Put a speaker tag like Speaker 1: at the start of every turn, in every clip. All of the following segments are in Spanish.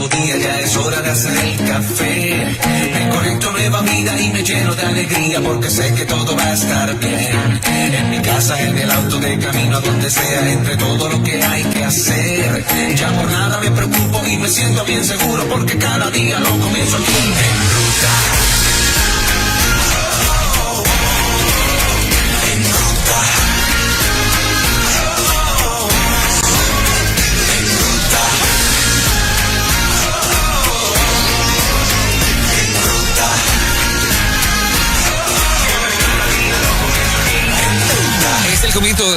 Speaker 1: nuevo día, ya es hora de hacer el café. Me conecto a nueva vida y me lleno de alegría porque sé que todo va a estar bien. En mi casa, en el auto, de camino a donde sea, entre todo lo que hay que hacer. Ya por nada me preocupo y me siento bien seguro porque cada día lo comienzo aquí en ruta.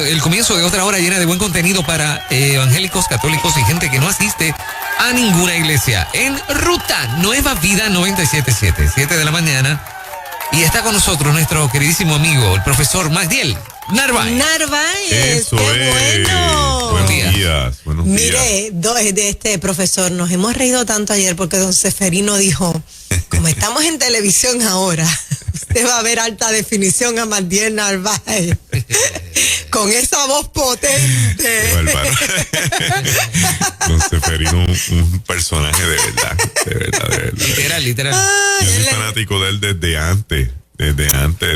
Speaker 2: El comienzo de otra hora llena de buen contenido para evangélicos, católicos y gente que no asiste a ninguna iglesia. En Ruta Nueva Vida 97.7, 7 de la mañana. Y está con nosotros nuestro queridísimo amigo, el profesor Magdiel Narváez.
Speaker 3: Narváez, qué bueno.
Speaker 4: Buenos días.
Speaker 3: Mire, de este profesor, nos hemos reído tanto ayer porque don Seferino dijo, como estamos en televisión ahora, usted va a ver alta definición a Magdiel Narváez. Con esa voz potente.
Speaker 4: Don Seferino, un personaje de verdad.
Speaker 2: Literal.
Speaker 4: Yo soy fanático de él desde antes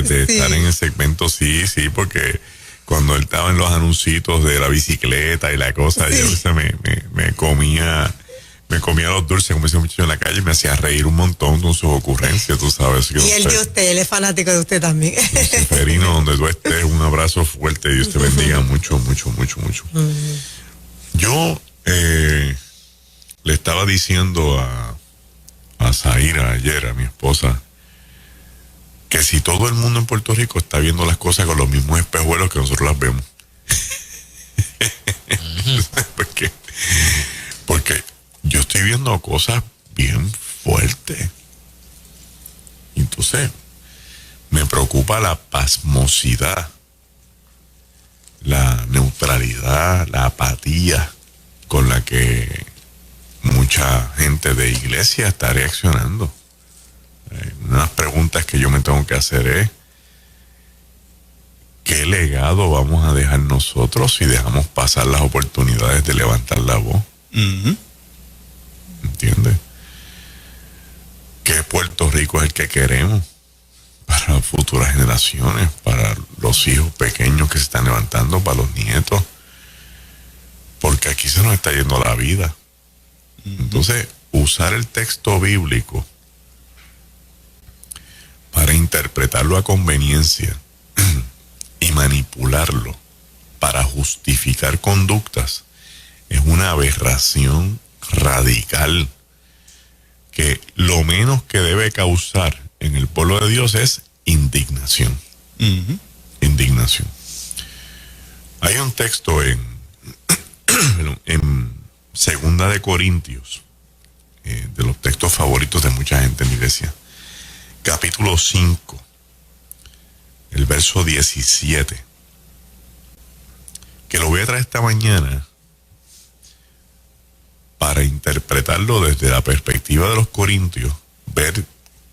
Speaker 4: de estar en el segmento, sí, porque cuando él estaba en los anuncios de la bicicleta y la cosa, yo me comía los dulces, como decía un muchacho en la calle, y me hacía reír un montón con sus ocurrencias, tú sabes.
Speaker 3: Y él de usted, él es fanático de usted también.
Speaker 4: Seferino, donde tú estés, un abrazo fuerte, Dios te bendiga mucho. Yo le estaba diciendo a Zaira ayer, a mi esposa, que si todo el mundo en Puerto Rico está viendo las cosas con los mismos espejuelos que nosotros las vemos. Porque yo estoy viendo cosas bien fuertes. Entonces, me preocupa la pasmosidad, la neutralidad, la apatía con la que mucha gente de iglesia está reaccionando. Una de las preguntas que yo me tengo que hacer es, ¿qué legado vamos a dejar nosotros si dejamos pasar las oportunidades de levantar la voz? ¿Entiendes? ¿Qué Puerto Rico es el que queremos para las futuras generaciones, para los hijos pequeños que se están levantando, para los nietos? Porque aquí se nos está yendo la vida. Entonces, usar el texto bíblico para interpretarlo a conveniencia y manipularlo para justificar conductas es una aberración radical que lo menos que debe causar en el pueblo de Dios es indignación. Indignación. Hay un texto en Segunda de Corintios, de los textos favoritos de mucha gente en la iglesia, capítulo 5, el verso 17, que lo voy a traer esta mañana para interpretarlo desde la perspectiva de los corintios, ver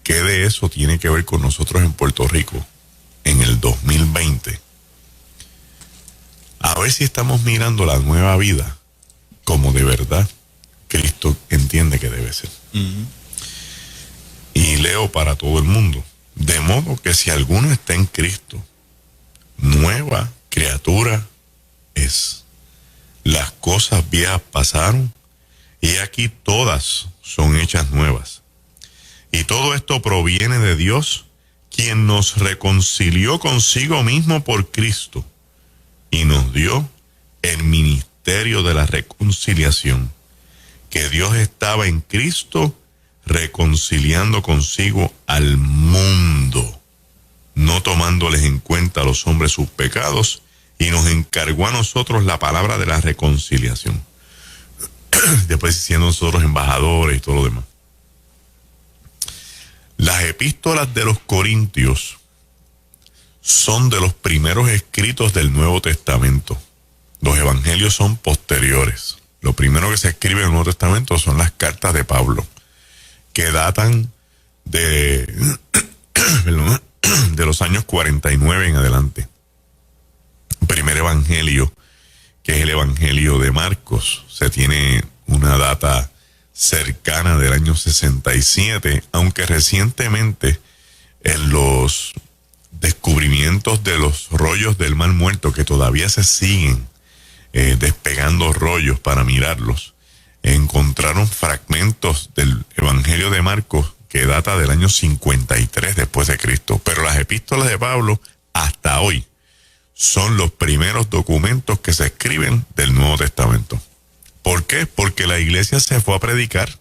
Speaker 4: qué de eso tiene que ver con nosotros en Puerto Rico en el 2020. A ver si estamos mirando la nueva vida como de verdad Cristo entiende que debe ser. Y leo para todo el mundo. De modo que si alguno está en Cristo, nueva criatura es. Las cosas viejas pasaron y aquí todas son hechas nuevas. Y todo esto proviene de Dios, quien nos reconcilió consigo mismo por Cristo y nos dio el ministerio de la reconciliación, que Dios estaba en Cristo reconciliando consigo al mundo, no tomándoles en cuenta a los hombres sus pecados, y nos encargó a nosotros la palabra de la reconciliación. Después siendo nosotros embajadores y todo lo demás. Las epístolas de los Corintios son de los primeros escritos del Nuevo Testamento. Los evangelios son posteriores. Lo primero que se escribe en el Nuevo Testamento son las cartas de Pablo, que datan de los años 49 en adelante. El primer evangelio, que es el evangelio de Marcos, se tiene una data cercana del año 67, aunque recientemente en los descubrimientos de los rollos del Mar Muerto, que todavía se siguen despegando rollos para mirarlos, encontraron fragmentos del Evangelio de Marcos que data del año 53 después de Cristo. Pero las epístolas de Pablo hasta hoy son los primeros documentos que se escriben del Nuevo Testamento. ¿Por qué? Porque la iglesia se fue a predicar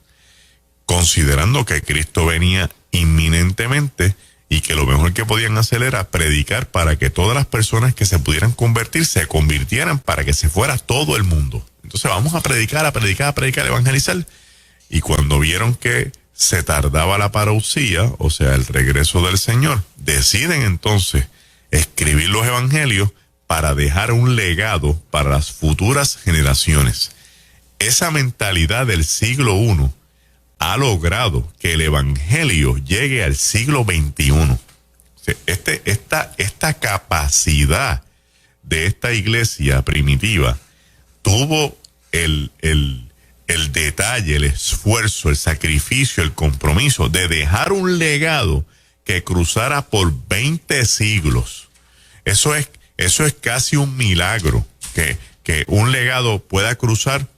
Speaker 4: considerando que Cristo venía inminentemente y que lo mejor que podían hacer era predicar para que todas las personas que se pudieran convertir se convirtieran, para que se fuera todo el mundo. Entonces vamos a predicar, evangelizar. Y cuando vieron que se tardaba la parousia, o sea, el regreso del Señor, deciden entonces escribir los evangelios para dejar un legado para las futuras generaciones. Esa mentalidad del siglo I ha logrado que el evangelio llegue al siglo XXI. O sea, esta capacidad de esta iglesia primitiva tuvo el detalle, el esfuerzo, el sacrificio, el compromiso de dejar un legado que cruzara por 20 siglos. Eso es casi un milagro, que un legado pueda cruzar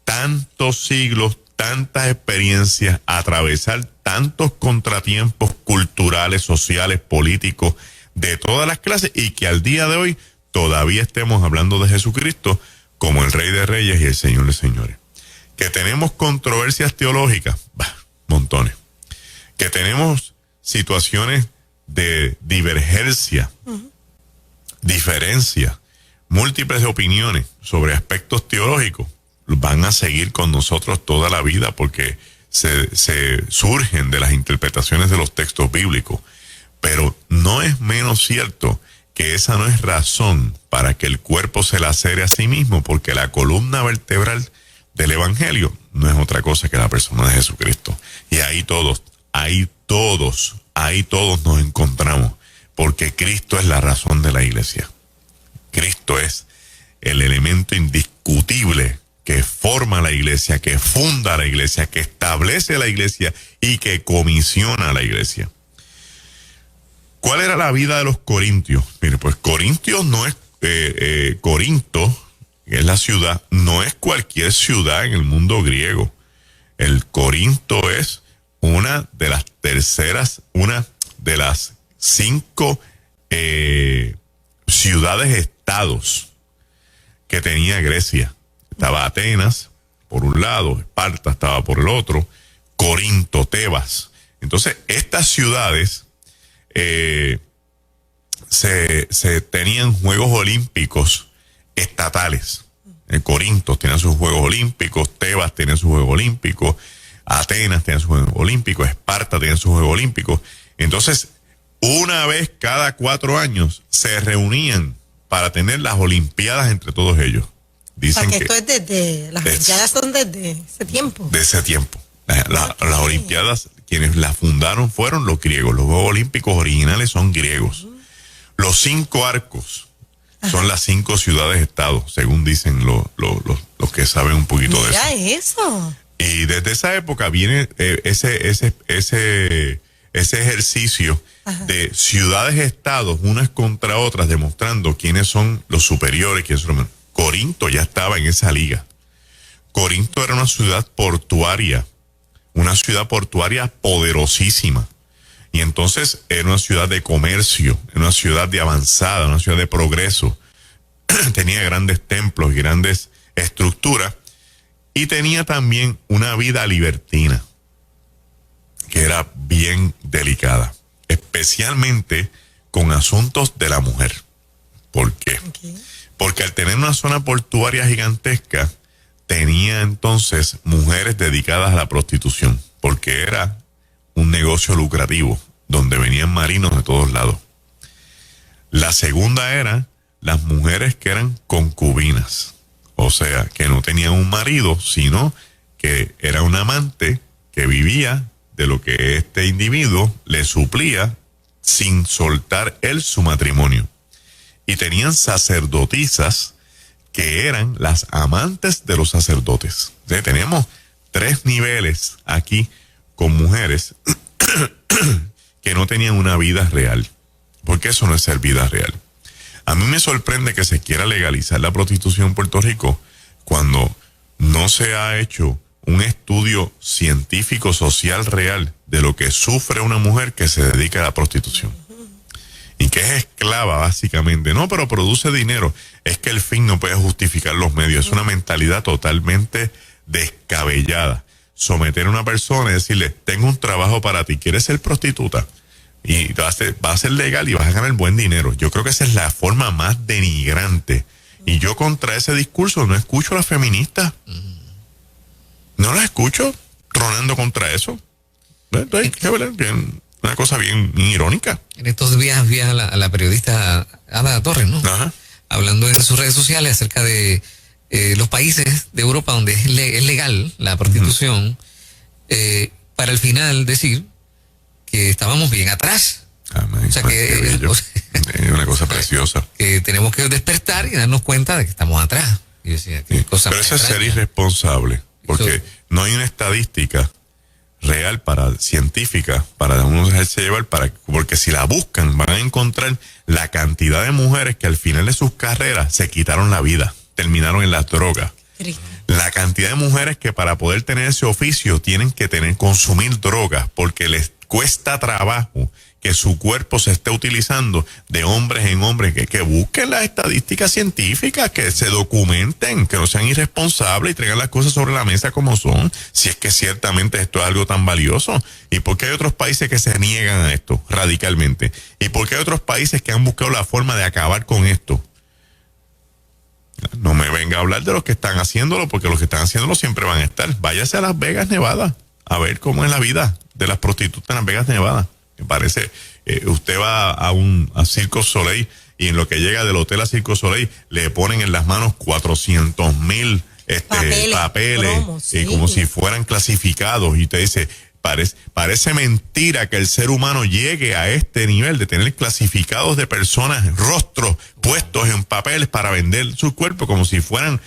Speaker 4: tantos siglos, tantas experiencias, atravesar tantos contratiempos culturales, sociales, políticos, de todas las clases, y que al día de hoy todavía estemos hablando de Jesucristo como el Rey de Reyes y el Señor de Señores. Que tenemos controversias teológicas, montones. Que tenemos situaciones de divergencia, diferencia, múltiples opiniones sobre aspectos teológicos, van a seguir con nosotros toda la vida porque se surgen de las interpretaciones de los textos bíblicos. Pero no es menos cierto que esa no es razón para que el cuerpo se lacere a sí mismo, porque la columna vertebral del evangelio no es otra cosa que la persona de Jesucristo. Y ahí todos nos encontramos, porque Cristo es la razón de la iglesia. Cristo es el elemento indiscutible que forma la iglesia, que funda la iglesia, que establece la iglesia y que comisiona a la iglesia. ¿Cuál era la vida de los corintios? Mire, pues Corintios no es, Corinto, que es la ciudad, no es cualquier ciudad en el mundo griego. El Corinto es una de las 5 ciudades-estados que tenía Grecia. Estaba Atenas por un lado, Esparta estaba por el otro, Corinto, Tebas. Entonces, estas ciudades se tenían Juegos Olímpicos estatales. Corinto tenía sus Juegos Olímpicos, Tebas tenía sus Juegos Olímpicos, Atenas tenía sus Juegos Olímpicos, Esparta tenía sus Juegos Olímpicos. Entonces, una vez cada 4 años se reunían para tener las Olimpiadas entre todos ellos. Dicen
Speaker 3: o sea, que esto es desde, las Olimpiadas son desde ese tiempo. De ese tiempo.
Speaker 4: Las Olimpiadas, quienes las fundaron fueron los griegos. Los Juegos Olímpicos originales son griegos. Los 5 arcos son las 5 ciudades-estados, según dicen los que saben un poquito de eso.
Speaker 3: Mira eso.
Speaker 4: Y desde esa época viene ese ejercicio de ciudades-estados unas contra otras, demostrando quiénes son los superiores, quiénes son los menores. Corinto ya estaba en esa liga. Corinto era una ciudad portuaria poderosísima. Y entonces era una ciudad de comercio, era una ciudad de avanzada, una ciudad de progreso. Tenía grandes templos y grandes estructuras. Y tenía también una vida libertina, que era bien delicada, especialmente con asuntos de la mujer. ¿Por qué? Porque al tener una zona portuaria gigantesca, tenía entonces mujeres dedicadas a la prostitución, porque era un negocio lucrativo, donde venían marinos de todos lados. La segunda era las mujeres que eran concubinas, o sea, que no tenían un marido, sino que era un amante que vivía de lo que este individuo le suplía sin soltar él su matrimonio. Y tenían sacerdotisas que eran las amantes de los sacerdotes. Tenemos 3 niveles aquí con mujeres que no tenían una vida real. Porque eso no es ser vida real. A mí me sorprende que se quiera legalizar la prostitución en Puerto Rico cuando no se ha hecho un estudio científico social real de lo que sufre una mujer que se dedica a la prostitución. Y que es esclava, básicamente. No, pero produce dinero. Es que el fin no puede justificar los medios. Es una mentalidad totalmente descabellada. Someter a una persona y decirle, tengo un trabajo para ti, ¿quieres ser prostituta? Y va a ser legal y vas a ganar buen dinero. Yo creo que esa es la forma más denigrante. Y yo contra ese discurso no escucho a las feministas. No las escucho tronando contra eso. Entonces, una cosa bien irónica.
Speaker 2: En estos días vi a la periodista Ada Torres, ¿no?
Speaker 4: Ajá.
Speaker 2: Hablando en sus redes sociales acerca de los países de Europa donde es legal la prostitución, para al final decir que estábamos bien atrás. O sea que
Speaker 4: es una cosa preciosa.
Speaker 2: Que tenemos que despertar y darnos cuenta de que estamos atrás. Y decía, qué cosa
Speaker 4: pero eso es
Speaker 2: extraña.
Speaker 4: ser irresponsable, porque no hay una estadística real científica para uno dejarse llevar, porque si la buscan van a encontrar la cantidad de mujeres que al final de sus carreras se quitaron la vida, terminaron en las drogas.
Speaker 3: Triste.
Speaker 4: La cantidad de mujeres que para poder tener ese oficio tienen que consumir drogas porque les cuesta trabajo que su cuerpo se esté utilizando de hombres en hombres, que busquen las estadísticas científicas, que se documenten, que no sean irresponsables y traigan las cosas sobre la mesa como son, si es que ciertamente esto es algo tan valioso. ¿Y por qué hay otros países que se niegan a esto radicalmente? ¿Y por qué hay otros países que han buscado la forma de acabar con esto? No me venga a hablar de los que están haciéndolo, porque los que están haciéndolo siempre van a estar. Váyase a Las Vegas, Nevada, a ver cómo es la vida de las prostitutas en Las Vegas, Nevada. Me parece, usted va a Circo Soleil y en lo que llega del hotel a Circo Soleil le ponen en las manos 400,000 papeles
Speaker 3: cromos, sí.
Speaker 4: Como si fueran clasificados, y te dice, parece mentira que el ser humano llegue a este nivel de tener clasificados de personas, rostros puestos en papeles para vender su cuerpo como si fueran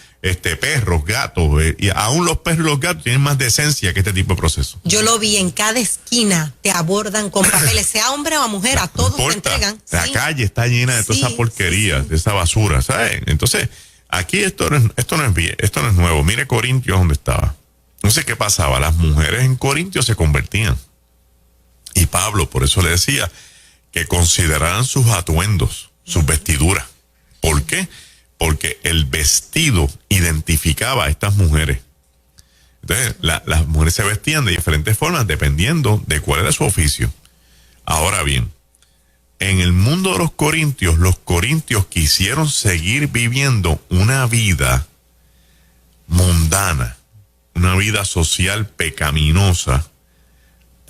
Speaker 4: perros, gatos, y aún los perros y los gatos tienen más decencia que este tipo de proceso.
Speaker 3: Yo lo vi, en cada esquina te abordan con papeles, sea hombre o mujer, a todos te entregan.
Speaker 4: La calle está llena de toda esa porquería,
Speaker 3: sí.
Speaker 4: de esa basura, ¿sabes? Entonces, aquí esto no es nuevo. Mire Corintios donde estaba. No sé qué pasaba, las mujeres en Corintios se convertían. Y Pablo, por eso le decía, que consideraran sus atuendos, sus vestiduras. ¿Por qué? Porque el vestido identificaba a estas mujeres. Entonces, las mujeres se vestían de diferentes formas dependiendo de cuál era su oficio. Ahora bien, en el mundo de los corintios quisieron seguir viviendo una vida mundana, una vida social pecaminosa,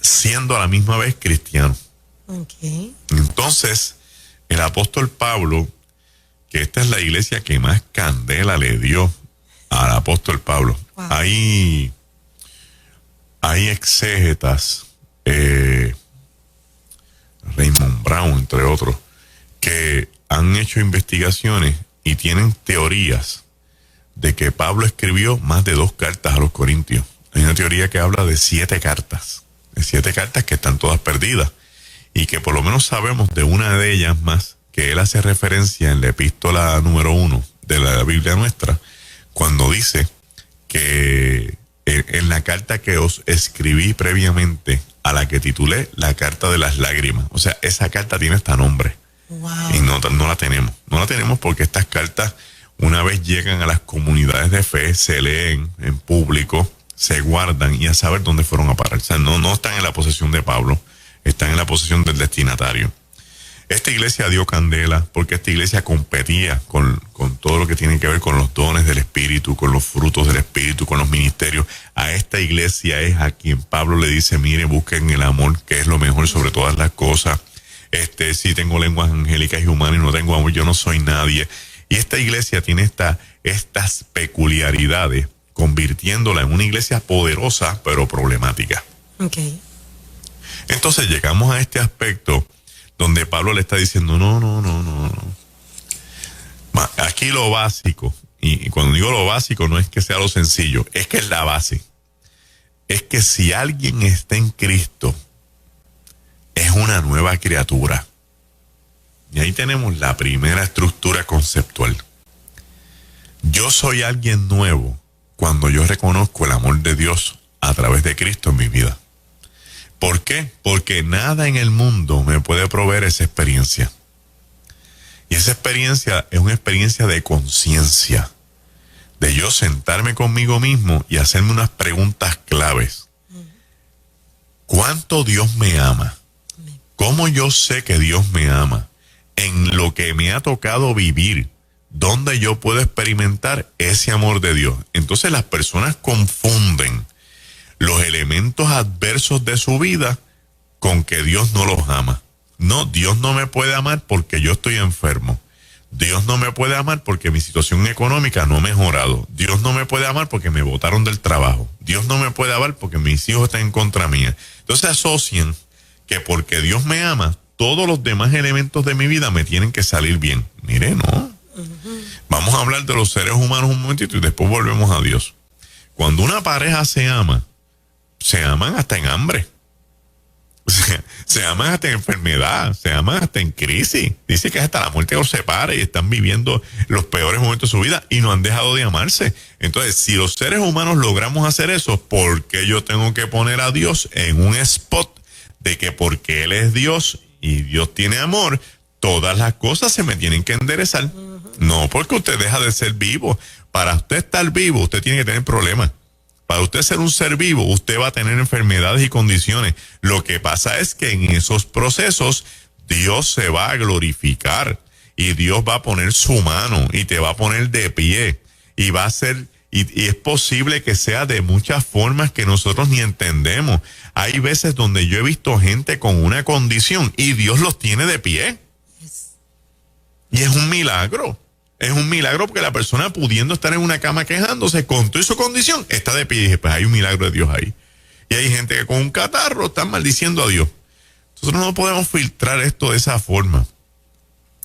Speaker 4: siendo a la misma vez cristiano.
Speaker 3: Okay.
Speaker 4: Entonces, el apóstol Pablo, que esta es la iglesia que más candela le dio al apóstol Pablo.
Speaker 3: Wow.
Speaker 4: Hay exégetas, Raymond Brown, entre otros, que han hecho investigaciones y tienen teorías de que Pablo escribió más de 2 cartas a los corintios. Hay una teoría que habla de 7 cartas, que están todas perdidas, y que por lo menos sabemos de una de ellas más, que él hace referencia en la epístola número 1 de la Biblia nuestra, cuando dice que en la carta que os escribí previamente, a la que titulé la carta de las lágrimas. O sea, esa carta tiene hasta nombre.
Speaker 3: Wow.
Speaker 4: Y no la tenemos. No la tenemos porque estas cartas, una vez llegan a las comunidades de fe, se leen en público, se guardan y a saber dónde fueron a parar. O sea, no están en la posesión de Pablo, están en la posesión del destinatario. Esta iglesia dio candela porque esta iglesia competía con todo lo que tiene que ver con los dones del Espíritu, con los frutos del Espíritu, con los ministerios. A esta iglesia es a quien Pablo le dice, mire, busquen el amor, que es lo mejor sobre todas las cosas. Si tengo lenguas angélicas y humanas y no tengo amor, yo no soy nadie. Y esta iglesia tiene estas peculiaridades, convirtiéndola en una iglesia poderosa, pero problemática.
Speaker 3: Okay.
Speaker 4: Entonces llegamos a este aspecto donde Pablo le está diciendo, no. Aquí lo básico, y cuando digo lo básico no es que sea lo sencillo, es que es la base. es que si alguien está en Cristo, es una nueva criatura. Y ahí tenemos la primera estructura conceptual. Yo soy alguien nuevo cuando yo reconozco el amor de Dios a través de Cristo en mi vida. ¿Por qué? Porque nada en el mundo me puede proveer esa experiencia. Y esa experiencia es una experiencia de conciencia, de yo sentarme conmigo mismo y hacerme unas preguntas claves. ¿Cuánto Dios me ama? ¿Cómo yo sé que Dios me ama? En lo que me ha tocado vivir, ¿dónde yo puedo experimentar ese amor de Dios? Entonces las personas confunden los elementos adversos de su vida con que Dios no los ama. No, Dios no me puede amar porque yo estoy enfermo. Dios no me puede amar porque mi situación económica no ha mejorado. Dios no me puede amar porque me botaron del trabajo. Dios no me puede amar porque mis hijos están en contra mía. Entonces asocian que porque Dios me ama, todos los demás elementos de mi vida me tienen que salir bien. Mire, no. Vamos a hablar de los seres humanos un momentito y después volvemos a Dios. Cuando una pareja se aman hasta en hambre. Se aman hasta en enfermedad, se aman hasta en crisis. Dice que hasta la muerte los separa y están viviendo los peores momentos de su vida y no han dejado de amarse. Entonces, si los seres humanos logramos hacer eso, ¿por qué yo tengo que poner a Dios en un spot de que porque Él es Dios y Dios tiene amor, todas las cosas se me tienen que enderezar? No, porque usted deja de ser vivo. Para usted estar vivo, usted tiene que tener problemas. Para usted ser un ser vivo, usted va a tener enfermedades y condiciones. Lo que pasa es que en esos procesos Dios se va a glorificar y Dios va a poner su mano y te va a poner de pie y va a ser, y es posible que sea de muchas formas que nosotros ni entendemos. Hay veces donde yo he visto gente con una condición y Dios los tiene de pie. Y es un milagro. Es un milagro porque la persona pudiendo estar en una cama quejándose con toda su condición está de pie. Y dije, pues hay un milagro de Dios ahí. Y hay gente que con un catarro está maldiciendo a Dios. Nosotros no podemos filtrar esto de esa forma.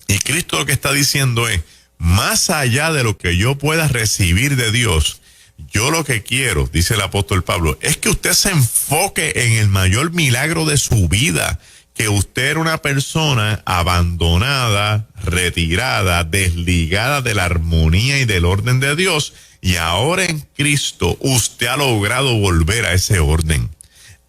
Speaker 4: Y Cristo lo que está diciendo es, más allá de lo que yo pueda recibir de Dios, yo lo que quiero, dice el apóstol Pablo, es que usted se enfoque en el mayor milagro de su vida. Que usted era una persona abandonada, retirada, desligada de la armonía y del orden de Dios, y ahora en Cristo usted ha logrado volver a ese orden,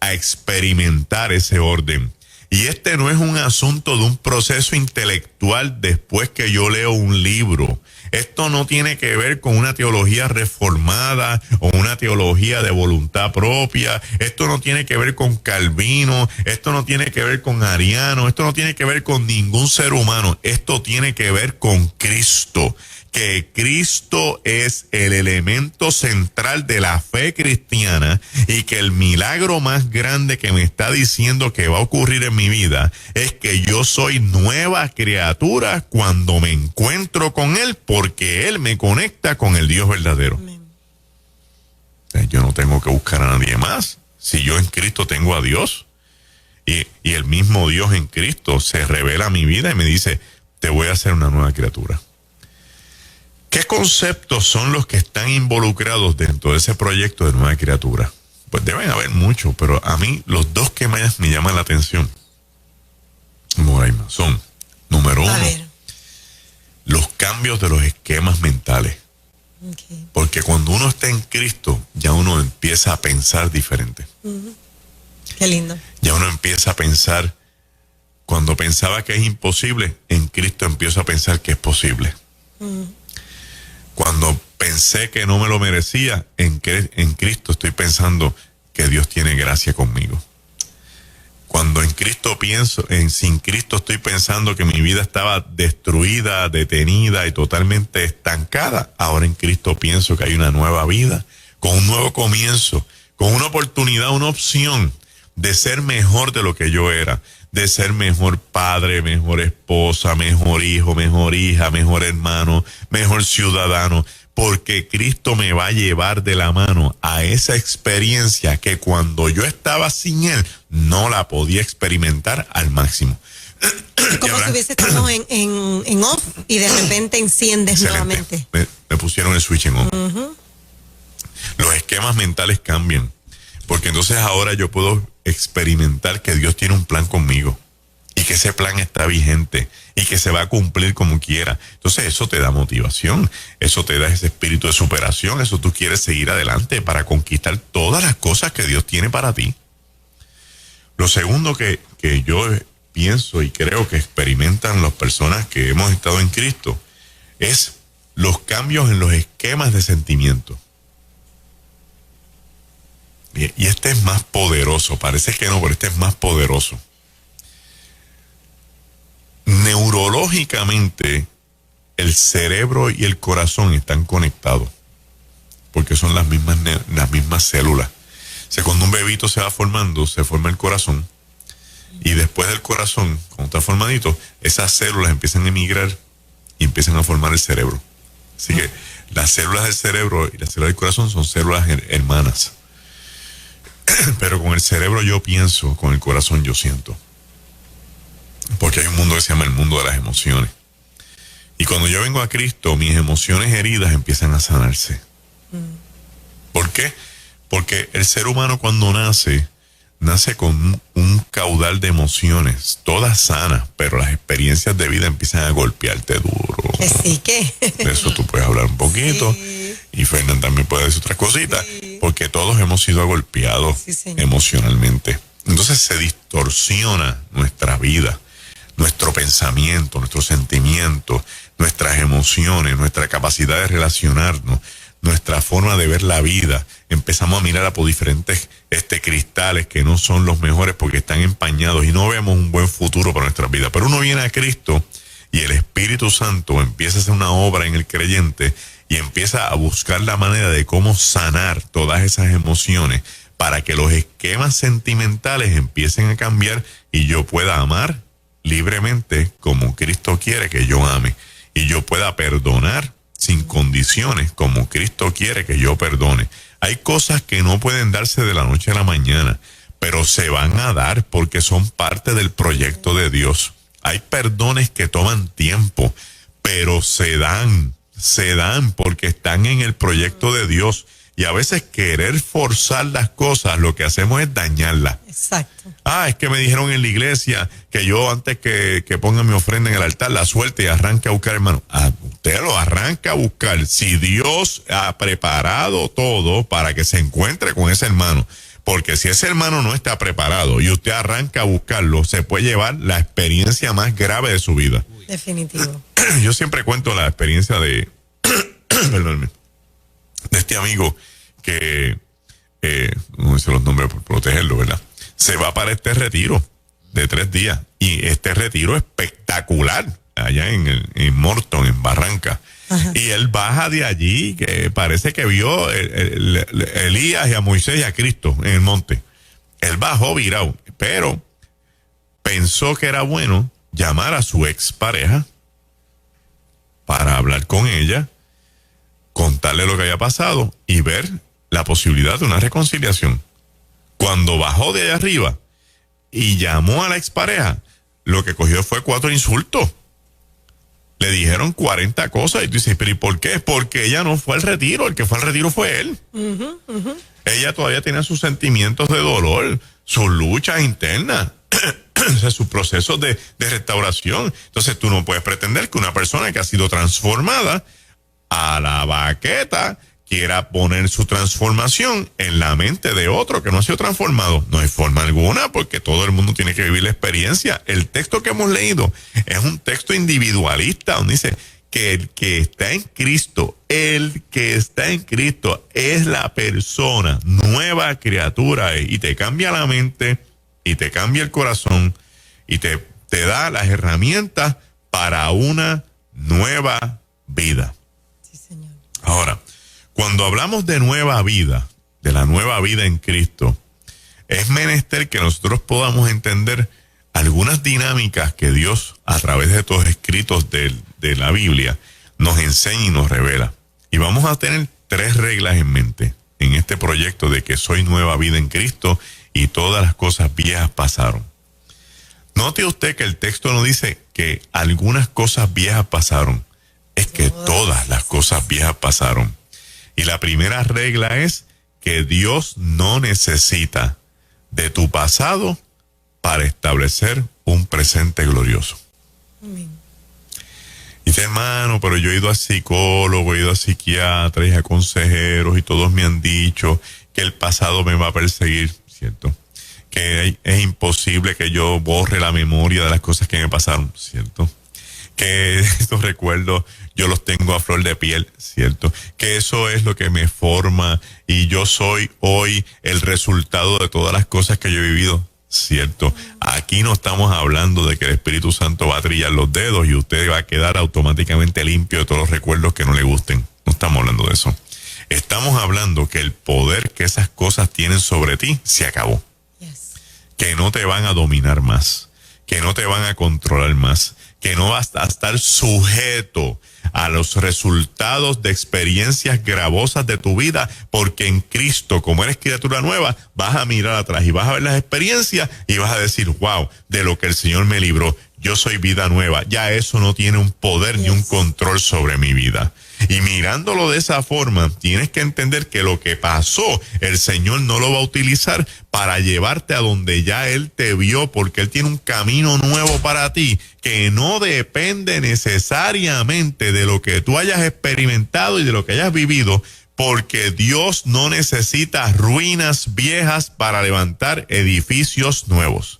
Speaker 4: a experimentar ese orden. Y este no es un asunto de un proceso intelectual después que yo leo un libro. Esto no tiene que ver con una teología reformada o una teología de voluntad propia. Esto no tiene que ver con Calvino. Esto no tiene que ver con Ariano. Esto no tiene que ver con ningún ser humano. Esto tiene que ver con Cristo. Que Cristo es el elemento central de la fe cristiana y que el milagro más grande que me está diciendo que va a ocurrir en mi vida es que yo soy nueva criatura cuando me encuentro con Él, porque Él me conecta con el Dios verdadero. Yo no tengo que buscar a nadie más. Si yo en Cristo tengo a Dios y el mismo Dios en Cristo se revela a mi vida y me dice, te voy a hacer una nueva criatura. ¿Qué conceptos son los que están involucrados dentro de ese proyecto de nueva criatura? Pues deben haber muchos, pero a mí los dos que más me llaman la atención, Moraima, son, número uno, los cambios de los esquemas mentales. Okay. Porque cuando uno está en Cristo, ya uno empieza a pensar diferente.
Speaker 3: Qué lindo.
Speaker 4: Ya uno empieza a pensar, cuando pensaba que es imposible, en Cristo empiezo a pensar que es posible. Cuando pensé que no me lo merecía, en Cristo estoy pensando que Dios tiene gracia conmigo. Cuando en Cristo pienso, sin Cristo estoy pensando que mi vida estaba destruida, detenida y totalmente estancada. Ahora en Cristo pienso que hay una nueva vida, con un nuevo comienzo, con una oportunidad, una opción de ser mejor de lo que yo era, de ser mejor padre, mejor esposa, mejor hijo, mejor hija, mejor hermano, mejor ciudadano, porque Cristo me va a llevar de la mano a esa experiencia que cuando yo estaba sin Él no la podía experimentar al máximo.
Speaker 3: Como si hubiese estado en off y de repente enciendes nuevamente.
Speaker 4: Me pusieron el switch en on. Los esquemas mentales cambian. Porque entonces ahora yo puedo experimentar que Dios tiene un plan conmigo y que ese plan está vigente y que se va a cumplir como quiera. Entonces eso te da motivación, eso te da ese espíritu de superación, eso tú quieres seguir adelante para conquistar todas las cosas que Dios tiene para ti. Lo segundo que yo pienso y creo que experimentan las personas que hemos estado en Cristo es los cambios en los esquemas de sentimiento. Y este es más poderoso, parece que no, pero este es más poderoso. Neurológicamente, el cerebro y el corazón están conectados, porque son las mismas células. O sea, cuando un bebito se va formando, se forma el corazón, y después del corazón, cuando está formadito, esas células empiezan a emigrar y empiezan a formar el cerebro. Así que las células del cerebro y las células del corazón son células hermanas. Pero con el cerebro yo pienso, con el corazón yo siento. Porque hay un mundo que se llama el mundo de las emociones. Y cuando yo vengo a Cristo, mis emociones heridas empiezan a sanarse. ¿Por qué? Porque el ser humano cuando nace con un caudal de emociones, todas sanas, pero las experiencias de vida empiezan a golpearte duro.
Speaker 3: Que sí, que.
Speaker 4: De eso tú puedes hablar un poquito. Sí. Y Fernán también puede decir otras cositas. Sí. Porque todos hemos sido golpeados emocionalmente. Entonces se distorsiona nuestra vida, nuestro pensamiento, nuestros sentimientos, nuestras emociones, nuestra capacidad de relacionarnos, nuestra forma de ver la vida. Empezamos a mirar por diferentes cristales que no son los mejores porque están empañados y no vemos un buen futuro para nuestra vida. Pero uno viene a Cristo y el Espíritu Santo empieza a hacer una obra en el creyente y empieza a buscar la manera de cómo sanar todas esas emociones para que los esquemas sentimentales empiecen a cambiar y yo pueda amar libremente como Cristo quiere que yo ame y yo pueda perdonar sin condiciones como Cristo quiere que yo perdone. Hay cosas que no pueden darse de la noche a la mañana, pero se van a dar porque son parte del proyecto de Dios. Hay perdones que toman tiempo, pero se dan porque están en el proyecto de Dios. Y a veces querer forzar las cosas, lo que hacemos es dañarlas.
Speaker 3: Exacto.
Speaker 4: Es que me dijeron en la iglesia que yo antes que ponga mi ofrenda en el altar, la suelte y arranque a buscar, hermano. Usted lo arranca a buscar. Si Dios ha preparado todo para que se encuentre con ese hermano. Porque si ese hermano no está preparado y usted arranca a buscarlo, se puede llevar la experiencia más grave de su vida.
Speaker 3: Definitivo.
Speaker 4: Yo siempre cuento la experiencia de este amigo que, no sé los nombres por protegerlo, ¿verdad? Se va para este retiro de 3 días. Y este retiro espectacular, allá en Morton, en Barranca. Ajá. Y él baja de allí, que parece que vio Elías y a Moisés y a Cristo en el monte. Él bajó virado, pero pensó que era bueno llamar a su expareja para hablar con ella, contarle lo que había pasado y ver la posibilidad de una reconciliación. Cuando bajó de allá arriba y llamó a la expareja, lo que cogió fue 4 insultos. Le dijeron 40 cosas y tú dices, ¿pero y por qué? Porque ella no fue al retiro, el que fue al retiro fue él. Ella todavía tenía sus sentimientos de dolor, sus luchas internas, o sea, sus procesos de restauración. Entonces tú no puedes pretender que una persona que ha sido transformada a la baqueta quiera poner su transformación en la mente de otro que no ha sido transformado. No hay forma alguna, porque todo el mundo tiene que vivir la experiencia. El texto que hemos leído es un texto individualista, donde dice que el que está en Cristo es la persona, nueva criatura, y te cambia la mente, y te cambia el corazón, y te da las herramientas para una nueva vida.
Speaker 3: Sí, señor.
Speaker 4: Ahora, cuando hablamos de nueva vida, de la nueva vida en Cristo, es menester que nosotros podamos entender algunas dinámicas que Dios, a través de estos escritos de la Biblia, nos enseña y nos revela. Y vamos a tener 3 reglas en mente en este proyecto de que soy nueva vida en Cristo y todas las cosas viejas pasaron. Note usted que el texto no dice que algunas cosas viejas pasaron, es que todas las cosas viejas pasaron. Y la primera regla es que Dios no necesita de tu pasado para establecer un presente glorioso.
Speaker 3: Amén.
Speaker 4: Y dice, hermano, pero yo he ido a psicólogo, he ido a psiquiatras y a consejeros y todos me han dicho que el pasado me va a perseguir, ¿cierto? Que es imposible que yo borre la memoria de las cosas que me pasaron, ¿cierto? Que estos recuerdos yo los tengo a flor de piel, ¿cierto? Que eso es lo que me forma y yo soy hoy el resultado de todas las cosas que yo he vivido, ¿cierto? Aquí no estamos hablando de que el Espíritu Santo va a trillar los dedos y usted va a quedar automáticamente limpio de todos los recuerdos que no le gusten. No estamos hablando de eso. Estamos hablando que el poder que esas cosas tienen sobre ti se acabó.
Speaker 3: Yes.
Speaker 4: Que no te van a dominar más, que no te van a controlar más, que no vas a estar sujeto a los resultados de experiencias gravosas de tu vida, porque en Cristo, como eres criatura nueva, vas a mirar atrás y vas a ver las experiencias y vas a decir, wow, de lo que el Señor me libró, yo soy vida nueva. Ya eso no tiene un poder ni un control sobre mi vida. Y mirándolo de esa forma, tienes que entender que lo que pasó, el Señor no lo va a utilizar para llevarte a donde ya Él te vio, porque Él tiene un camino nuevo para ti que no depende necesariamente de lo que tú hayas experimentado y de lo que hayas vivido, porque Dios no necesita ruinas viejas para levantar edificios nuevos.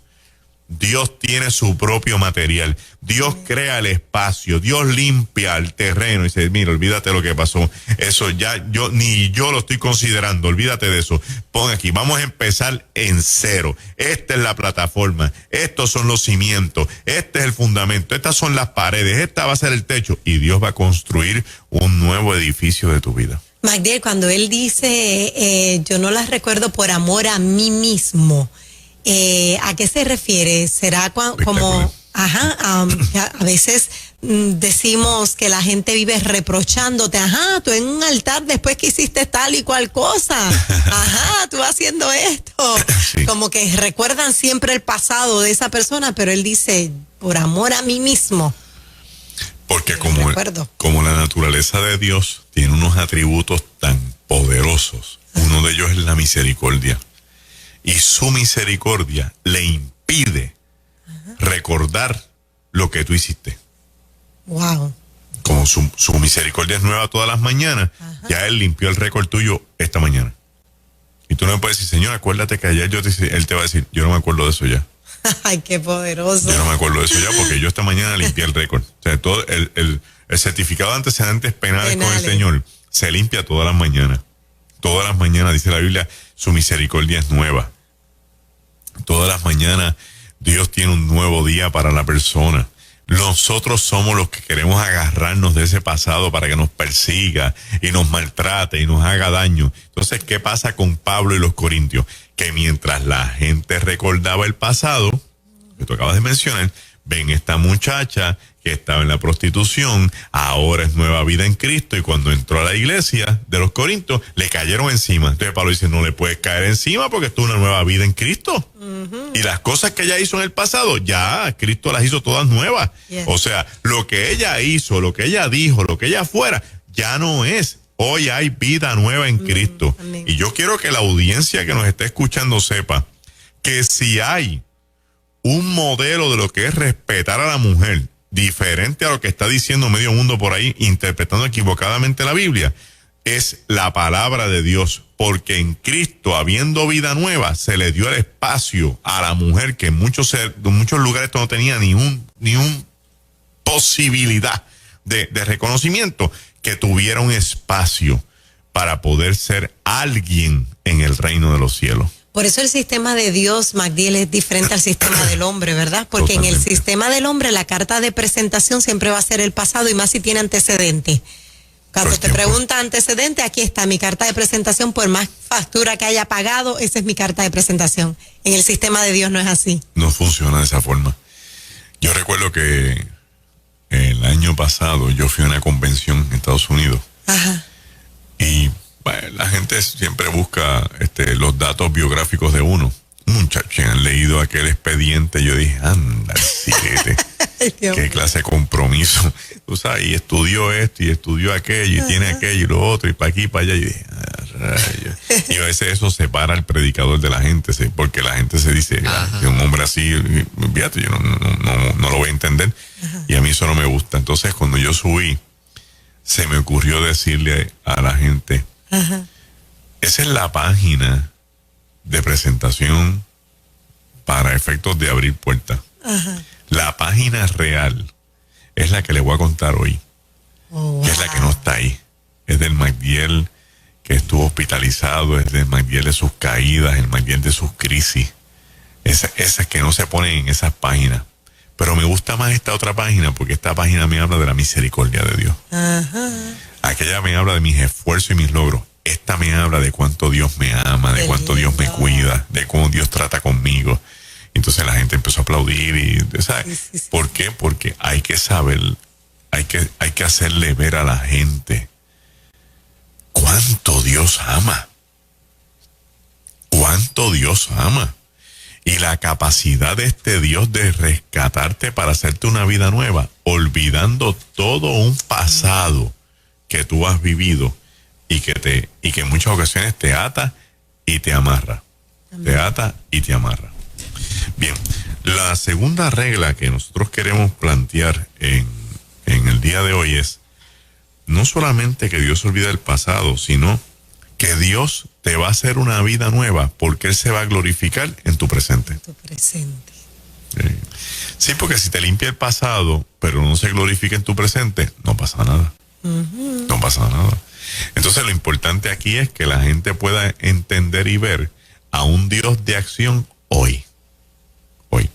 Speaker 4: Dios tiene su propio material. Dios crea el espacio. Dios limpia el terreno y dice, mira, olvídate de lo que pasó. Eso ya ni yo lo estoy considerando. Olvídate de eso. Pon aquí, vamos a empezar en cero. Esta es la plataforma. Estos son los cimientos. Este es el fundamento. Estas son las paredes. Esta va a ser el techo. Y Dios va a construir un nuevo edificio de tu vida.
Speaker 3: Magdiel, cuando él dice, yo no las recuerdo por amor a mí mismo, ¿a qué se refiere? ¿Será como, a veces decimos que la gente vive reprochándote, tú en un altar después que hiciste tal y cual cosa, tú haciendo esto,
Speaker 4: sí.
Speaker 3: Como que recuerdan siempre el pasado de esa persona, pero él dice, por amor a mí mismo.
Speaker 4: Porque como la naturaleza de Dios tiene unos atributos tan poderosos, uno de ellos es la misericordia. Y su misericordia le impide recordar lo que tú hiciste.
Speaker 3: Wow.
Speaker 4: Como su misericordia es nueva todas las mañanas, ya Él limpió el récord tuyo esta mañana. Y tú no me puedes decir, Señor, acuérdate que ayer Él te va a decir, yo no me acuerdo de eso ya.
Speaker 3: Ay, qué poderoso.
Speaker 4: Yo no me acuerdo de eso ya porque yo esta mañana limpié el récord. O sea, todo el certificado de antecedentes penales con el Señor se limpia todas las mañanas. Todas las mañanas, dice la Biblia, su misericordia es nueva. Todas las mañanas Dios tiene un nuevo día para la persona. Nosotros somos los que queremos agarrarnos de ese pasado para que nos persiga y nos maltrate y nos haga daño. Entonces, ¿qué pasa con Pablo y los corintios? Que mientras la gente recordaba el pasado, que tú acabas de mencionar, ven esta muchacha que estaba en la prostitución, ahora es nueva vida en Cristo, y cuando entró a la iglesia de los Corintios, le cayeron encima. Entonces Pablo dice, no le puedes caer encima porque esto es una nueva vida en Cristo. Y las cosas que ella hizo en el pasado, ya Cristo las hizo todas nuevas.
Speaker 3: Yes.
Speaker 4: O sea, lo que ella hizo, lo que ella dijo, lo que ella fuera, ya no es. Hoy hay vida nueva en Cristo.
Speaker 3: Amén.
Speaker 4: Y yo quiero que la audiencia que nos está escuchando sepa que si hay un modelo de lo que es respetar a la mujer, diferente a lo que está diciendo medio mundo por ahí, interpretando equivocadamente la Biblia, es la palabra de Dios, porque en Cristo, habiendo vida nueva, se le dio el espacio a la mujer que en muchos lugares no tenía ni un posibilidad de reconocimiento, que tuviera un espacio para poder ser alguien en el reino de los cielos.
Speaker 3: Por eso el sistema de Dios, Magdiel, es diferente al sistema del hombre, ¿verdad? Porque
Speaker 4: Totalmente.
Speaker 3: en el sistema del hombre la carta de presentación siempre va a ser el pasado, y más si tiene antecedente. Cuando te pregunta antecedente, aquí está mi carta de presentación, por más factura que haya pagado, esa es mi carta de presentación. En el sistema de Dios no es así.
Speaker 4: No funciona de esa forma. Yo recuerdo que el año pasado yo fui a una convención en Estados Unidos. Y bueno, la gente siempre busca los datos biográficos de uno. Muchachos, han leído aquel expediente. Yo dije, anda, sirete. Qué clase de compromiso. Tú sabes, y estudió esto y estudió aquello y tiene aquello y lo otro y para aquí y para allá. Y dije, Y a veces eso separa al predicador de la gente, ¿sí? Porque la gente se dice que un hombre así, fíjate, yo no lo voy a entender. Y a mí eso no me gusta. Entonces, cuando yo subí, se me ocurrió decirle a la gente, esa es la página de presentación para efectos de abrir puertas. La página real es la que le voy a contar hoy, que es la que no está ahí. Es del Magdiel que estuvo hospitalizado, es del Magdiel de sus caídas, el Magdiel de sus crisis. Esas que no se ponen en esas páginas. Pero me gusta más esta otra página, porque esta página me habla de la misericordia de Dios. Aquella me habla de mis esfuerzos y mis logros. Esta me habla de cuánto Dios me ama, de cuánto Dios me cuida, de cómo Dios trata conmigo. Entonces la gente empezó a aplaudir y, ¿sabes? ¿Por qué? Porque hay que saber, hay que hacerle ver a la gente cuánto Dios ama. Cuánto Dios ama. Y la capacidad de este Dios de rescatarte para hacerte una vida nueva, olvidando todo un pasado que tú has vivido y que en muchas ocasiones te ata y te amarra. Te ata y te amarra. Bien, la segunda regla que nosotros queremos plantear en el día de hoy es no solamente que Dios olvida el pasado, sino que Dios te va a hacer una vida nueva porque Él se va a glorificar en tu presente.
Speaker 3: Tu presente.
Speaker 4: Sí, porque si te limpia el pasado, pero no se glorifica en tu presente, no pasa nada. No pasa nada. Entonces lo importante aquí es que la gente pueda entender y ver a un Dios de acción hoy. Hoy.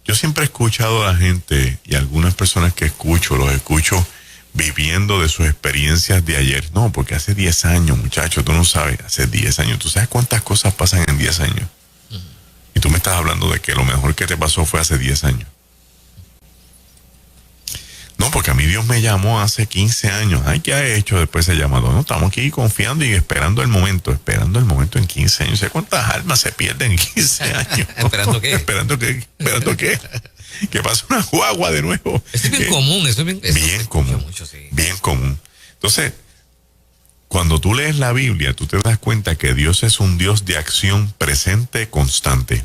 Speaker 4: Yo siempre he escuchado a la gente y algunas personas que los escucho viviendo de sus experiencias de ayer. No, porque hace 10 años, muchachos, tú no sabes, hace 10 años. ¿Tú sabes cuántas cosas pasan en 10 años? Y tú me estás hablando de que lo mejor que te pasó fue hace 10 años. No, porque a mí Dios me llamó hace 15 años. Ay, ¿qué ha hecho después de ese llamado? No, estamos aquí confiando y esperando el momento en 15 años. ¿Sé cuántas almas se pierden en 15 años?
Speaker 2: ¿Esperando qué?
Speaker 4: ¿Esperando qué? Que pase una guagua de nuevo.
Speaker 2: Eso es bien común, eso es
Speaker 4: bien común.
Speaker 2: Mucho, sí.
Speaker 4: Bien común. Entonces, cuando tú lees la Biblia, tú te das cuenta que Dios es un Dios de acción presente, constante.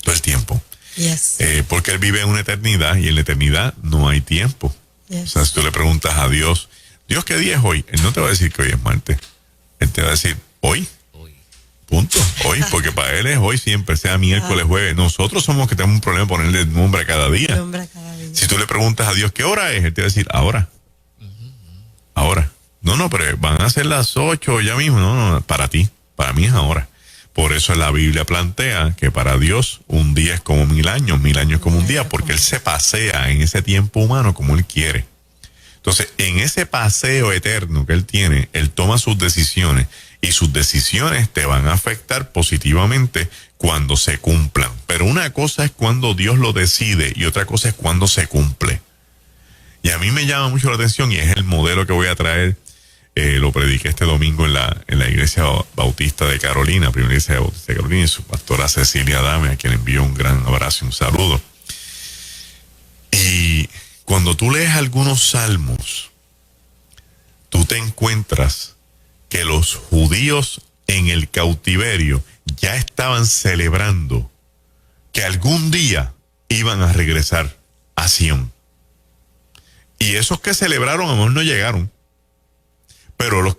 Speaker 4: Todo el tiempo.
Speaker 3: Yes.
Speaker 4: Porque Él vive en una eternidad y en la eternidad no hay tiempo.
Speaker 3: Yes.
Speaker 4: O sea, si tú le preguntas a Dios, Dios, ¿qué día es hoy? Él no te va a decir que hoy es martes. Él te va a decir, hoy. Punto. Hoy, porque para Él es hoy siempre, sea miércoles, jueves. Nosotros somos los que tenemos un problema de ponerle nombre a cada día. Si tú le preguntas a Dios, ¿qué hora es? Él te va a decir, ahora. Ahora. No, pero van a ser las 8 ya mismo. No, para ti. Para mí es ahora. Por eso la Biblia plantea que para Dios un día es como 1000 años, 1000 años es como un día, porque Él se pasea en ese tiempo humano como Él quiere. Entonces, en ese paseo eterno que Él tiene, Él toma sus decisiones y sus decisiones te van a afectar positivamente cuando se cumplan. Pero una cosa es cuando Dios lo decide y otra cosa es cuando se cumple. Y a mí me llama mucho la atención y es el modelo que voy a traer. Lo prediqué este domingo en la iglesia bautista de Carolina, primera iglesia bautista de Carolina, y su pastora Cecilia Adame, a quien envío un gran abrazo y un saludo. Y cuando tú lees algunos salmos, tú te encuentras que los judíos en el cautiverio ya estaban celebrando que algún día iban a regresar a Sión. Y esos que celebraron a lo mejor no llegaron. Pero los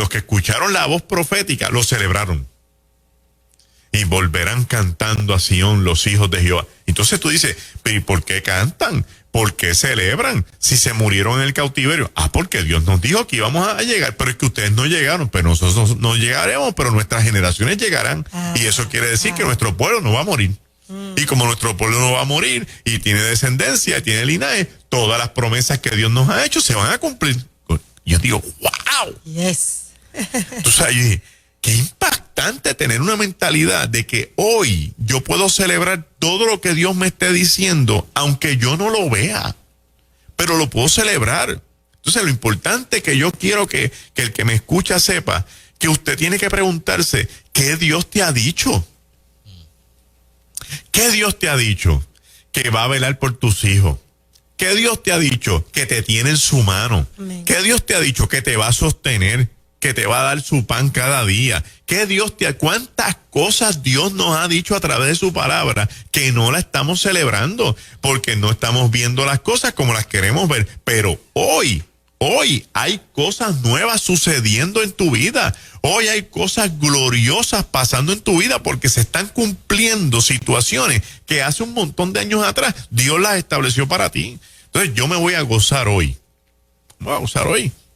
Speaker 4: que escucharon la voz profética lo celebraron. Y volverán cantando a Sión los hijos de Jehová. Entonces tú dices, ¿pero y por qué cantan? ¿Por qué celebran? Si se murieron en el cautiverio. Porque Dios nos dijo que íbamos a llegar, pero es que ustedes no llegaron, pero nosotros no llegaremos, pero nuestras generaciones llegarán. Y eso quiere decir que nuestro pueblo no va a morir. Y como nuestro pueblo no va a morir y tiene descendencia, y tiene linaje, todas las promesas que Dios nos ha hecho se van a cumplir. Yo digo, wow.
Speaker 3: Yes.
Speaker 4: Tú sabes, qué impactante tener una mentalidad de que hoy yo puedo celebrar todo lo que Dios me esté diciendo, aunque yo no lo vea, pero lo puedo celebrar. Entonces, lo importante que yo quiero que el que me escucha sepa, que usted tiene que preguntarse, ¿qué Dios te ha dicho? ¿Qué Dios te ha dicho? Que va a velar por tus hijos. ¿Qué Dios te ha dicho? Que te tiene en su mano.
Speaker 3: Amén.
Speaker 4: ¿Qué Dios te ha dicho? Que te va a sostener. que te va a dar su pan cada día. ¿Cuántas cosas Dios nos ha dicho a través de su palabra que no la estamos celebrando? Porque no estamos viendo las cosas como las queremos ver. Pero hoy hay cosas nuevas sucediendo en tu vida. Hoy hay cosas gloriosas pasando en tu vida porque se están cumpliendo situaciones que hace un montón de años atrás Dios las estableció para ti. Entonces yo me voy a gozar hoy.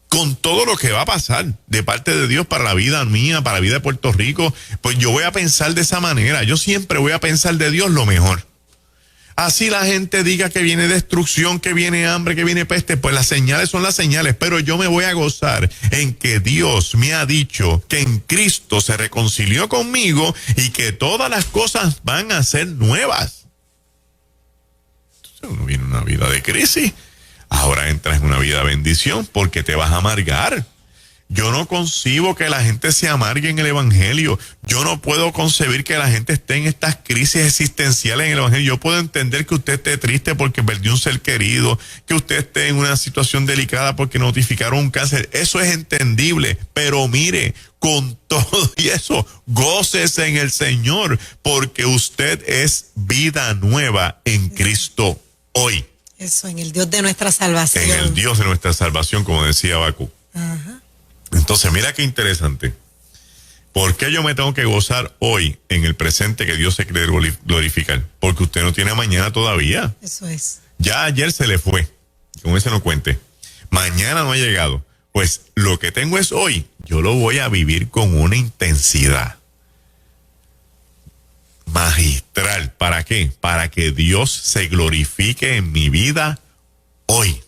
Speaker 4: Con todo lo que va a pasar de parte de Dios para la vida mía, para la vida de Puerto Rico. Pues yo voy a pensar de esa manera. Yo siempre voy a pensar de Dios lo mejor. Así la gente diga que viene destrucción, que viene hambre, que viene peste, pues las señales son las señales, pero yo me voy a gozar en que Dios me ha dicho que en Cristo se reconcilió conmigo y que todas las cosas van a ser nuevas. Entonces uno viene una vida de crisis, ahora entras en una vida de bendición porque te vas a amargar. Yo no concibo que la gente se amargue en el evangelio. Yo no puedo concebir que la gente esté en estas crisis existenciales en el evangelio. Yo puedo entender que usted esté triste porque perdió un ser querido, que usted esté en una situación delicada porque notificaron un cáncer. Eso es entendible, pero mire, con todo y eso, gócese en el Señor, porque usted es vida nueva en Cristo hoy.
Speaker 3: Eso, en el Dios de nuestra salvación.
Speaker 4: En el Dios de nuestra salvación, como decía Habacuc.
Speaker 3: Ajá.
Speaker 4: Entonces, mira qué interesante. ¿Por qué yo me tengo que gozar hoy en el presente que Dios se quiere glorificar? Porque usted no tiene mañana todavía.
Speaker 3: Eso es.
Speaker 4: Ya ayer se le fue. Con ese no cuente. Mañana no ha llegado. Pues lo que tengo es hoy. Yo lo voy a vivir con una intensidad magistral. ¿Para qué? Para que Dios se glorifique en mi vida hoy.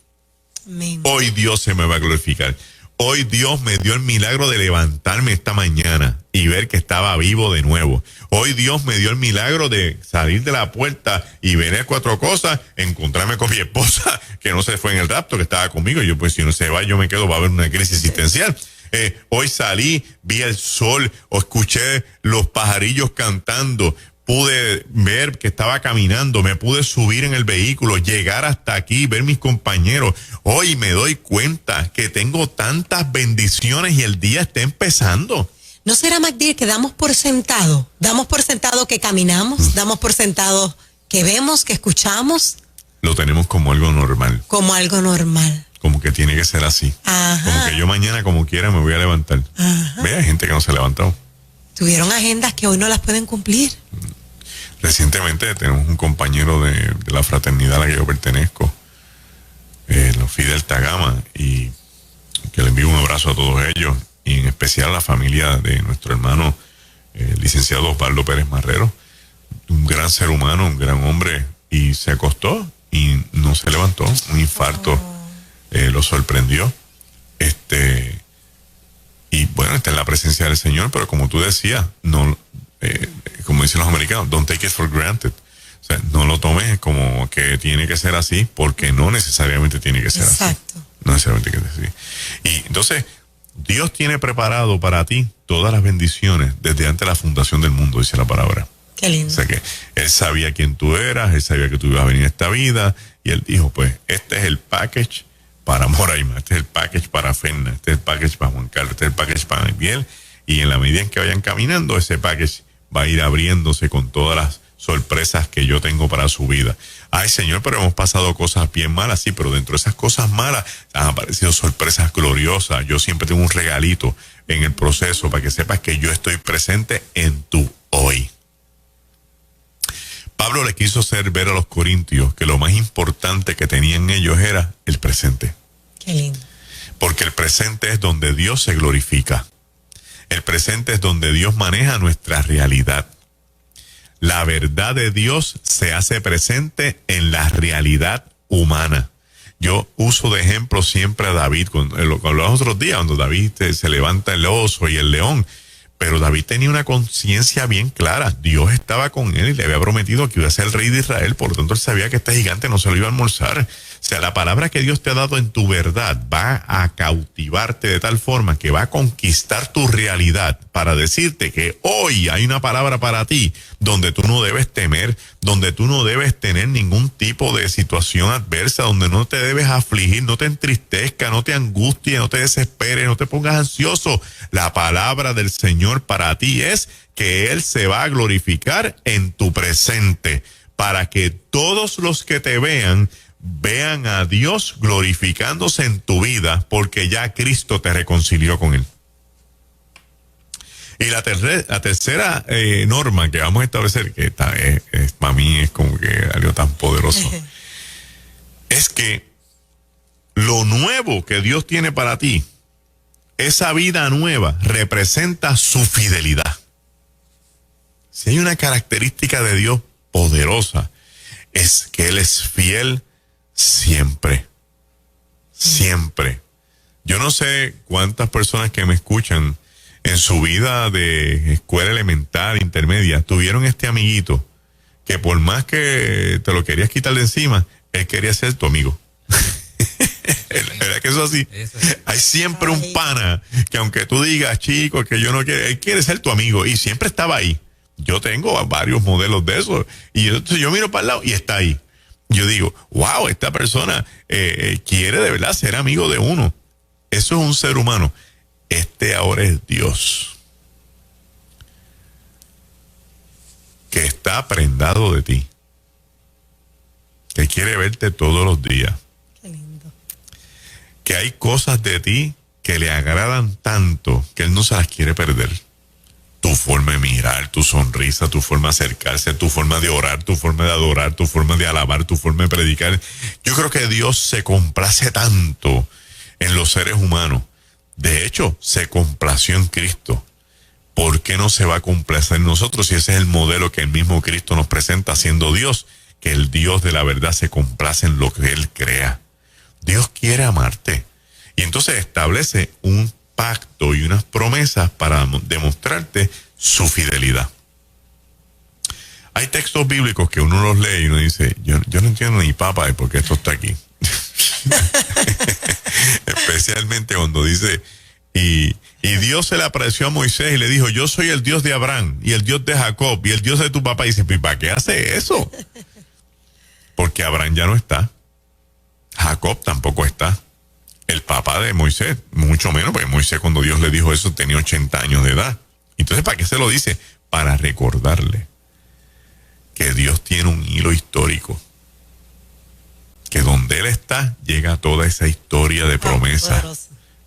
Speaker 3: Amén.
Speaker 4: Hoy Dios se me va a glorificar. Hoy Dios me dio el milagro de levantarme esta mañana y ver que estaba vivo de nuevo. Hoy Dios me dio el milagro de salir de la puerta y ver 4 cosas, encontrarme con mi esposa, que no se fue en el rapto, que estaba conmigo. Yo, pues si no se va, yo me quedo, va a haber una crisis existencial. Hoy salí, vi el sol, o escuché los pajarillos cantando. Pude ver que estaba caminando, me pude subir en el vehículo, llegar hasta aquí, ver mis compañeros. Hoy me doy cuenta que tengo tantas bendiciones y el día está empezando.
Speaker 3: ¿No será, MacDill, que damos por sentado? Damos por sentado que caminamos, damos por sentado que vemos, que escuchamos.
Speaker 4: Lo tenemos como algo normal.
Speaker 3: Como algo normal.
Speaker 4: Como que tiene que ser así.
Speaker 3: Ajá.
Speaker 4: Como que yo mañana, como quiera, me voy a levantar.
Speaker 3: Ajá.
Speaker 4: Ve, hay gente que no se ha levantado.
Speaker 3: Tuvieron agendas que hoy no las pueden cumplir.
Speaker 4: Recientemente tenemos un compañero de la fraternidad a la que yo pertenezco, los Fidel Tagama, y que le envío un abrazo a todos ellos, y en especial a la familia de nuestro hermano, el licenciado Osvaldo Pérez Marrero, un gran ser humano, un gran hombre, y se acostó y no se levantó, un infarto lo sorprendió, y bueno, está en la presencia del Señor, pero como tú decías, no, como dicen los americanos, don't take it for granted. O sea, no lo tomes como que tiene que ser así, porque no necesariamente tiene que ser
Speaker 3: Exacto.
Speaker 4: así. No necesariamente tiene que ser así. Y entonces, Dios tiene preparado para ti todas las bendiciones desde antes de la fundación del mundo, dice la palabra.
Speaker 3: Qué lindo.
Speaker 4: O sea que Él sabía quién tú eras, Él sabía que tú ibas a venir a esta vida, y Él dijo, pues, este es el package para Moraima, este es el package para Ferna, este es el package para Juan Carlos, este es el package para Miguel, y en la medida en que vayan caminando, ese package va a ir abriéndose con todas las sorpresas que yo tengo para su vida. Ay, Señor, pero hemos pasado cosas bien malas, sí, pero dentro de esas cosas malas han aparecido sorpresas gloriosas. Yo siempre tengo un regalito en el proceso para que sepas que yo estoy presente en tu hoy. Pablo le quiso hacer ver a los corintios que lo más importante que tenían ellos era el presente.
Speaker 3: Qué lindo.
Speaker 4: Porque el presente es donde Dios se glorifica. El presente es donde Dios maneja nuestra realidad. La verdad de Dios se hace presente en la realidad humana. Yo uso de ejemplo siempre a David, con lo que hablamos otros días, cuando David se levanta el oso y el león. Pero David tenía una conciencia bien clara. Dios estaba con él y le había prometido que iba a ser el rey de Israel. Por lo tanto, él sabía que este gigante no se lo iba a almorzar. O sea, la palabra que Dios te ha dado en tu verdad va a cautivarte de tal forma que va a conquistar tu realidad para decirte que hoy hay una palabra para ti donde tú no debes temer, donde tú no debes tener ningún tipo de situación adversa, donde no te debes afligir, no te entristezca, no te angusties, no te desesperes, no te pongas ansioso. La palabra del Señor para ti es que Él se va a glorificar en tu presente, para que todos los que te vean a Dios glorificándose en tu vida, porque ya Cristo te reconcilió con Él. Y la tercera norma que vamos a establecer, que para mí es como que algo tan poderoso, es que lo nuevo que Dios tiene para ti, esa vida nueva, representa su fidelidad. Si hay una característica de Dios poderosa, es que Él es fiel siempre. Siempre. Yo no sé cuántas personas que me escuchan en su vida de escuela elemental, intermedia, tuvieron este amiguito que por más que te lo querías quitar de encima, él quería ser tu amigo. ¿Verdad que eso es así? Hay siempre un pana que aunque tú digas, chico, que yo no quiero, él quiere ser tu amigo y siempre estaba ahí. Yo tengo varios modelos de eso y entonces yo miro para el lado y está ahí. Yo digo, wow, esta persona quiere de verdad ser amigo de uno. Eso es un ser humano. Este ahora es Dios, que está prendado de ti, que quiere verte todos los días.
Speaker 3: Qué lindo.
Speaker 4: Que hay cosas de ti que le agradan tanto que Él no se las quiere perder. Tu forma de mirar, tu sonrisa, tu forma de acercarse, tu forma de orar, tu forma de adorar, tu forma de alabar, tu forma de predicar. Yo creo que Dios se complace tanto en los seres humanos. De hecho, se complació en Cristo. ¿Por qué no se va a complacer en nosotros si ese es el modelo que el mismo Cristo nos presenta siendo Dios? Que el Dios de la verdad se complace en lo que Él crea. Dios quiere amarte. Y entonces establece un pacto y unas promesas para demostrarte su fidelidad. Hay textos bíblicos que uno los lee y uno dice, yo no entiendo ni papa de por qué esto está aquí. Especialmente cuando dice, y Dios se le apareció a Moisés y le dijo, yo soy el Dios de Abraham y el Dios de Jacob y el Dios de tu papá. Y dice, ¿para qué hace eso? Porque Abraham ya no está. Jacob tampoco está. El papá de Moisés, mucho menos, porque Moisés cuando Dios le dijo eso tenía 80 años de edad. Entonces, ¿para qué se lo dice? Para recordarle que Dios tiene un hilo histórico. Que donde Él está, llega toda esa historia de promesa.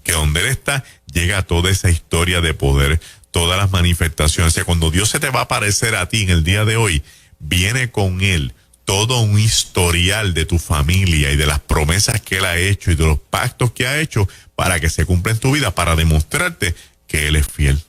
Speaker 4: Que donde Él está, llega toda esa historia de poder, todas las manifestaciones. O sea, cuando Dios se te va a aparecer a ti en el día de hoy, viene con Él todo un historial de tu familia y de las promesas que Él ha hecho y de los pactos que ha hecho para que se cumpla en tu vida, para demostrarte que Él es fiel.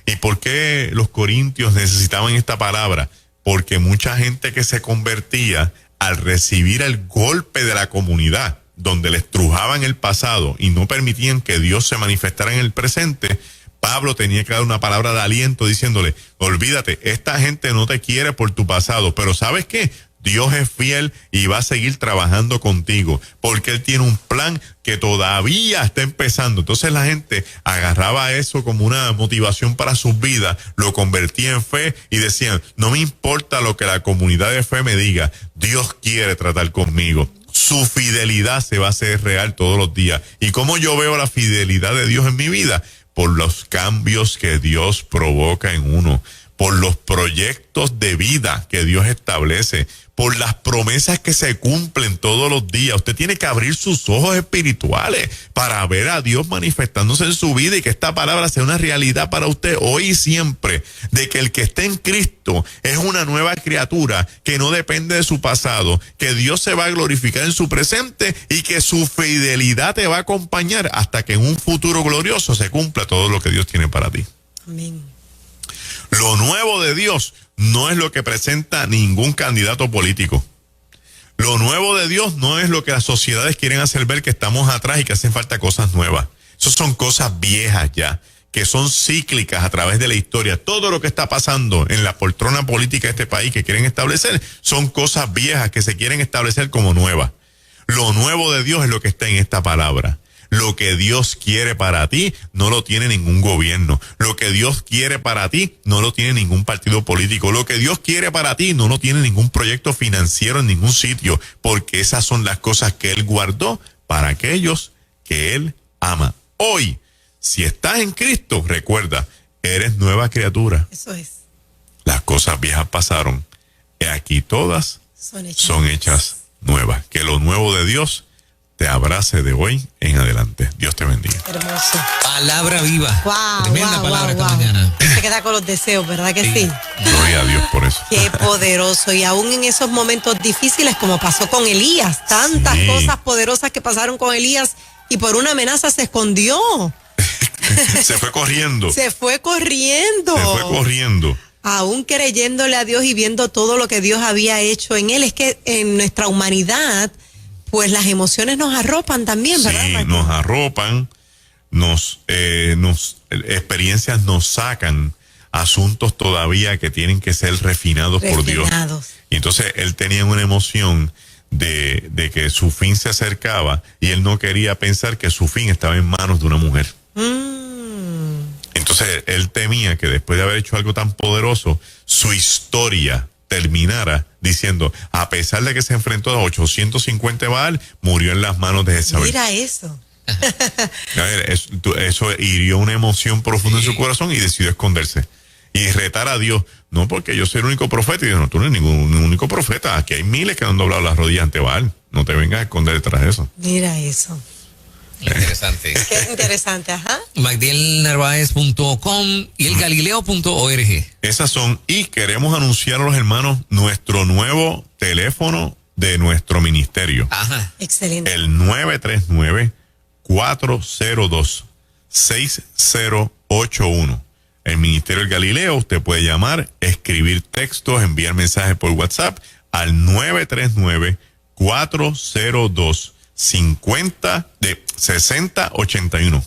Speaker 4: ¿Y por qué los corintios necesitaban esta palabra? Porque mucha gente que se convertía al recibir el golpe de la comunidad, donde les trujaban el pasado y no permitían que Dios se manifestara en el presente, Pablo tenía que dar una palabra de aliento diciéndole, olvídate, esta gente no te quiere por tu pasado, pero ¿sabes qué? Dios es fiel y va a seguir trabajando contigo, porque Él tiene un plan que todavía está empezando. Entonces la gente agarraba eso como una motivación para sus vidas, lo convertía en fe y decían, no me importa lo que la comunidad de fe me diga, Dios quiere tratar conmigo. Su fidelidad se va a hacer real todos los días. ¿Y cómo yo veo la fidelidad de Dios en mi vida? Por los cambios que Dios provoca en uno, por los proyectos de vida que Dios establece, por las promesas que se cumplen todos los días. Usted tiene que abrir sus ojos espirituales para ver a Dios manifestándose en su vida y que esta palabra sea una realidad para usted hoy y siempre, de que el que esté en Cristo es una nueva criatura que no depende de su pasado, que Dios se va a glorificar en su presente y que su fidelidad te va a acompañar hasta que en un futuro glorioso se cumpla todo lo que Dios tiene para ti.
Speaker 3: Amén.
Speaker 4: Lo nuevo de Dios no es lo que presenta ningún candidato político. Lo nuevo de Dios no es lo que las sociedades quieren hacer ver que estamos atrás y que hacen falta cosas nuevas. Esas son cosas viejas ya, que son cíclicas a través de la historia. Todo lo que está pasando en la poltrona política de este país que quieren establecer son cosas viejas que se quieren establecer como nuevas. Lo nuevo de Dios es lo que está en esta palabra. Lo que Dios quiere para ti no lo tiene ningún gobierno. Lo que Dios quiere para ti no lo tiene ningún partido político. Lo que Dios quiere para ti no lo tiene ningún proyecto financiero en ningún sitio, porque esas son las cosas que Él guardó para aquellos que Él ama. Hoy, si estás en Cristo, recuerda, eres nueva criatura.
Speaker 3: Eso es.
Speaker 4: Las cosas viejas pasaron. Y aquí todas son hechas nuevas. Que lo nuevo de Dios te abrace de hoy en adelante. Dios te bendiga.
Speaker 3: Hermoso.
Speaker 2: Palabra viva.
Speaker 3: Wow,
Speaker 2: Tremenda
Speaker 3: wow,
Speaker 2: palabra
Speaker 3: wow,
Speaker 2: esta
Speaker 3: wow.
Speaker 2: mañana.
Speaker 3: Se queda con los deseos, ¿verdad que sí?
Speaker 4: Gloria a Dios por eso.
Speaker 3: Qué poderoso. Y aún en esos momentos difíciles, como pasó con Elías, tantas
Speaker 4: Sí.
Speaker 3: cosas poderosas que pasaron con Elías y por una amenaza se escondió.
Speaker 4: Se fue corriendo.
Speaker 3: Se fue corriendo.
Speaker 4: Se fue corriendo.
Speaker 3: Aún creyéndole a Dios y viendo todo lo que Dios había hecho en él. Es que en nuestra humanidad, pues las emociones nos arropan también, ¿verdad,
Speaker 4: Sí,
Speaker 3: Martín?
Speaker 4: nos arropan, experiencias nos sacan asuntos todavía que tienen que ser refinados por Dios.
Speaker 3: Refinados.
Speaker 4: Y entonces él tenía una emoción de que su fin se acercaba y él no quería pensar que su fin estaba en manos de una mujer. Entonces él temía que después de haber hecho algo tan poderoso, su historia terminara diciendo, a pesar de que se enfrentó a 850 Baal, murió en las manos de Jezabel.
Speaker 3: Mira eso.
Speaker 4: A ver, eso hirió una emoción profunda en su corazón y decidió esconderse y retar a Dios. No porque yo soy el único profeta. Y dijo, no, tú no eres ningún único profeta. Aquí hay miles que han doblado las rodillas ante Baal. No te vengas a esconder detrás de eso.
Speaker 3: Mira eso.
Speaker 2: Interesante.
Speaker 3: Qué interesante, ajá.
Speaker 2: magdielnarvaez.com y elgalileo.org.
Speaker 4: Esas son, y queremos anunciar a los hermanos nuestro nuevo teléfono de nuestro ministerio.
Speaker 2: Ajá.
Speaker 3: Excelente.
Speaker 4: El 939-402-6081. El Ministerio del Galileo, usted puede llamar, escribir textos, enviar mensajes por WhatsApp al 939-402-6081.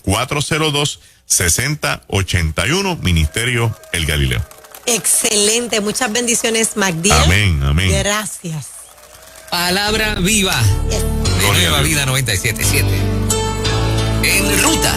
Speaker 4: 402-6081, Ministerio El Galileo.
Speaker 3: Excelente. Muchas bendiciones, Magdiel.
Speaker 4: Amén, amén.
Speaker 3: Gracias.
Speaker 2: Palabra viva.
Speaker 3: Yes.
Speaker 2: De
Speaker 4: Gloria a
Speaker 2: Nueva
Speaker 4: Dios.
Speaker 2: Vida 97.7. En ruta.